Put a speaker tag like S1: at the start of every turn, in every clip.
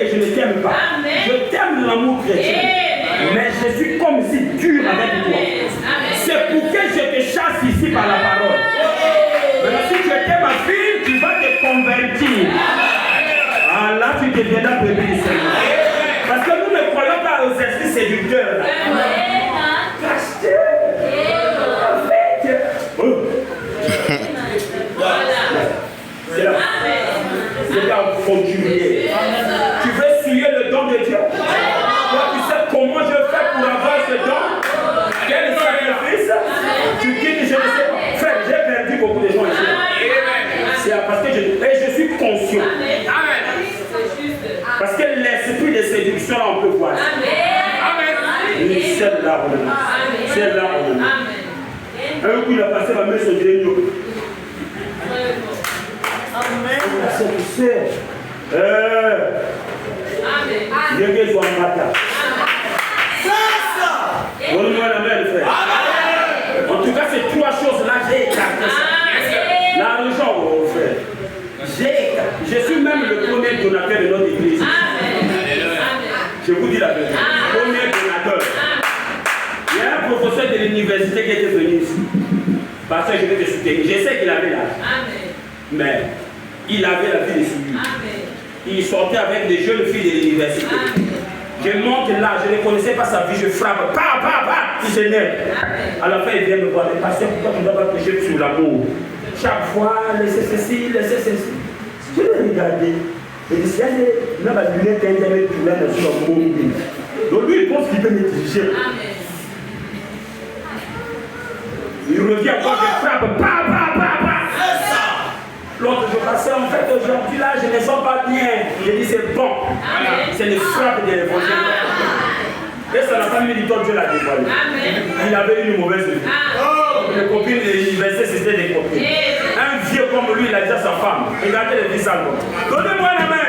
S1: que je ne t'aime pas. Je t'aime de l'amour chrétien. Mais je suis comme si dur avec toi. C'est pour que je te chasse ici par la parole. Maintenant, si tu étais ma fille, tu vas te convertir. Ah là, tu deviendras bébé du Seigneur. Parce que nous ne croyons pas aux esprits séducteurs. C'est là. C'est là conjugué. Tu veux souiller le don de Dieu? Toi, tu sais comment je fais pour avoir ce don? Quel sacrifice? Tu quittes, je ne sais pas. Frère, j'ai perdu beaucoup de gens ici. C'est parce que je suis conscient. Parce que l'esprit de séduction, là, on peut voir. C'est là, on est. C'est là, on est. Un coup, il a passé ma main sur le genou. Amen. C'est en tout cas, ces trois choses-là, j'ai écarté ça. L'argent, mon frère. Je suis même le premier donateur de notre église. Je vous dis la vérité. Premier donateur. Il y a un professeur de l'université qui était venu ici. Parce que je vais te soutenir. Je sais qu'il avait l'âge. Mais il avait la vie de celui. Il sortait avec des jeunes filles de l'université. Je monte là, je ne connaissais pas sa vie, je frappe. Il s'énerve. À la fin, il vient me voir. Mais pasteur, pourquoi tu ne dois pas prêcher sur l'amour? Chaque fois, laissez ceci, laissez ceci. Je l'ai regardé. Et il dit, il y a des lunettes internet qui viennent sur l'amour. Donc lui, il pense qu'il peut me diriger. Il revient encore, je frappe. L'autre jour passé, en fait, aujourd'hui là, je ne sens pas bien. J'ai dit, c'est bon. C'est une frappe de l'évangile. Et ça n'a pas mis du temps, Dieu l'a dévoilé. Il avait une mauvaise vie. Les copines de l'université, c'était des copines. Un vieux comme lui, il a dit à sa femme, regardez les vies salons. Donnez-moi la main.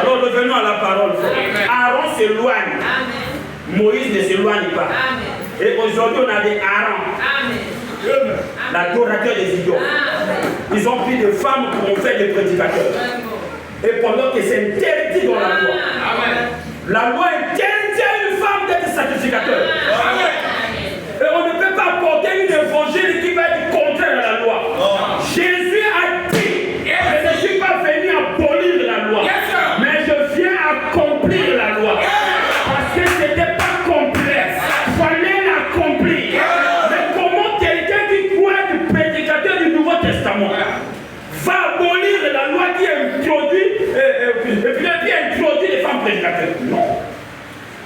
S1: Alors revenons à la parole. Aaron s'éloigne. Moïse ne s'éloigne pas. Et aujourd'hui, on a des Aaron. L'adorateur des idiots. Ils ont pris des femmes pour en faire des prédicateurs. Et pendant que c'est interdit dans la loi. La loi interdit à une femme d'être sacrificateur. Et on ne peut pas porter une évangile qui va être contraire à la loi. Jésus a dit, je ne suis pas venu abolir la loi, mais je viens accomplir la loi. Parce que ce n'était pas complexe. Il fallait l'accomplir. Mais comment quelqu'un qui croit du prédicateur du Nouveau Testament va abolir la loi qui introduit, les femmes prédicateurs? Non.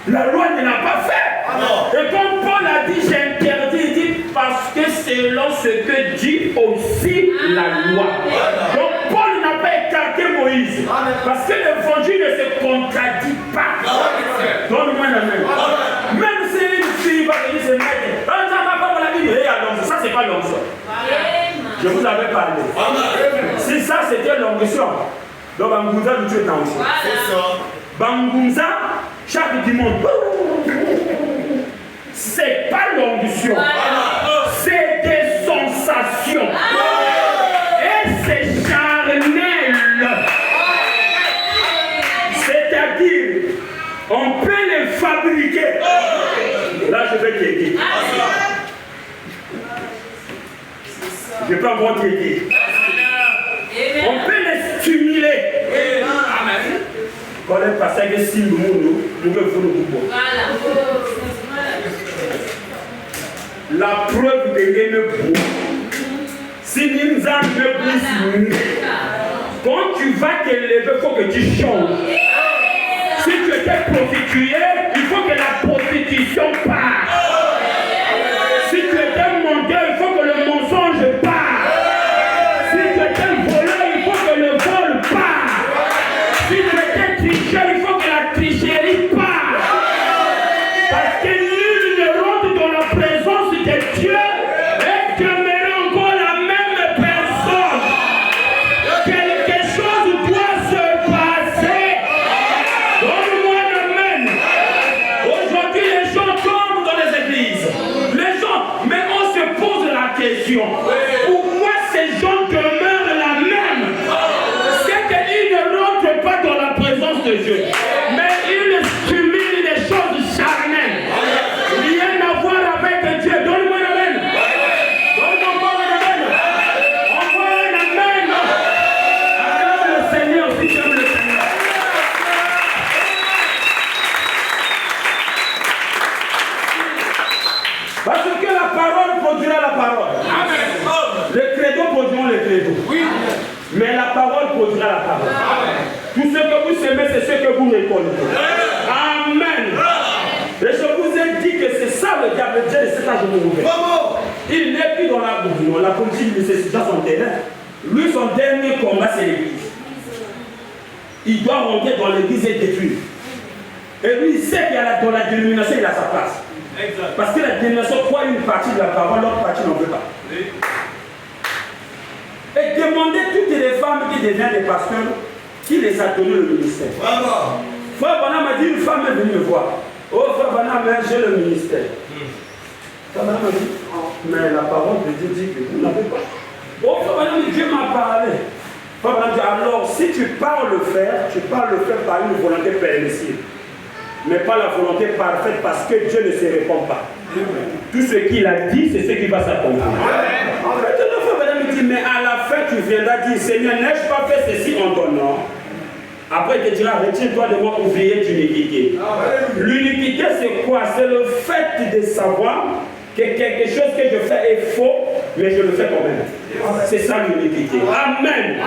S1: La loi ne l'a pas fait. Et comme Paul a dit, j'ai interdit, il dit, parce que selon ce que dit aussi la loi. Donc Paul n'a pas écarté Moïse. Parce que l'évangile ne se contradit pas. Donne-moi la main. Même si une fille va venir se mettre, ça c'est pas l'onction. Je vous avais parlé. Si ça c'était l'onction, donc Bangunza nous tue dans aussi. Bangunza, chaque dimanche, c'est pas l'onction, c'est des sensations. Et c'est charnel. C'est-à-dire, on peut les fabriquer. Là, je vais t'aider. Je peux encore t'aider. On peut les stimuler. Amen. Quand les passages de si nous pouvons faire le groupe. La preuve de l'ennemi. Si nous avons quand tu vas t'élever, il faut que tu changes. Si tu étais prostituée, il faut que la prostitution parte. Si tu étais menteur, il faut que le mensonge parte. Si tu étais voleur, il faut que le vol parte. Si tu étais tricheur, il faut que la tricherie parte. Parce que nul ne rentre dans la présence de Dieu et demeurer encore la même personne. Quelque chose doit se passer. Donne-moi la main. Aujourd'hui, les gens tombent. Mais la parole produira la parole. Tout ce que vous semez, c'est ce que vous récoltez. Amen. Et je vous ai dit que c'est ça le diable. Dieu de cet âge mauvais. Il n'est plus dans la bourgeoisie. La politique, c'est déjà son terrain. Lui, son dernier combat, c'est l'église. Il doit rentrer dans l'église et détruire. Et lui, il sait qu'il y a dans la dénomination, il a sa place. Exact. Parce que la dénomination croit une partie de la parole, l'autre partie n'en veut pas. Oui. Et demandez toutes les femmes qui deviennent des pasteurs, qui les a donné le ministère. Bravo. Frère Branham m'a dit, une femme est venue me voir. Oh, frère Branham, j'ai le ministère. Frère Branham m'a dit, oh, mais la parole de Dieu dit que vous n'avez pas. Oh, frère Branham, Dieu m'a parlé. Frère Branham dit, alors, si tu parles le faire, tu parles le faire par une volonté permissible. Mais pas la volonté parfaite parce que Dieu ne se répond pas. Tout ce qu'il a dit, c'est ce qui va s'accomplir. Maintenant, frère Branham me dit, mais à la fin, tu viendras dire, Seigneur, n'ai-je pas fait ceci en ton nom? Après, il te dira, retiens-toi de moi, ouvrier d'iniquité. L'iniquité, c'est quoi? C'est le fait de savoir que quelque chose que je fais est faux, mais je le fais quand même. C'est ça l'iniquité. Amen.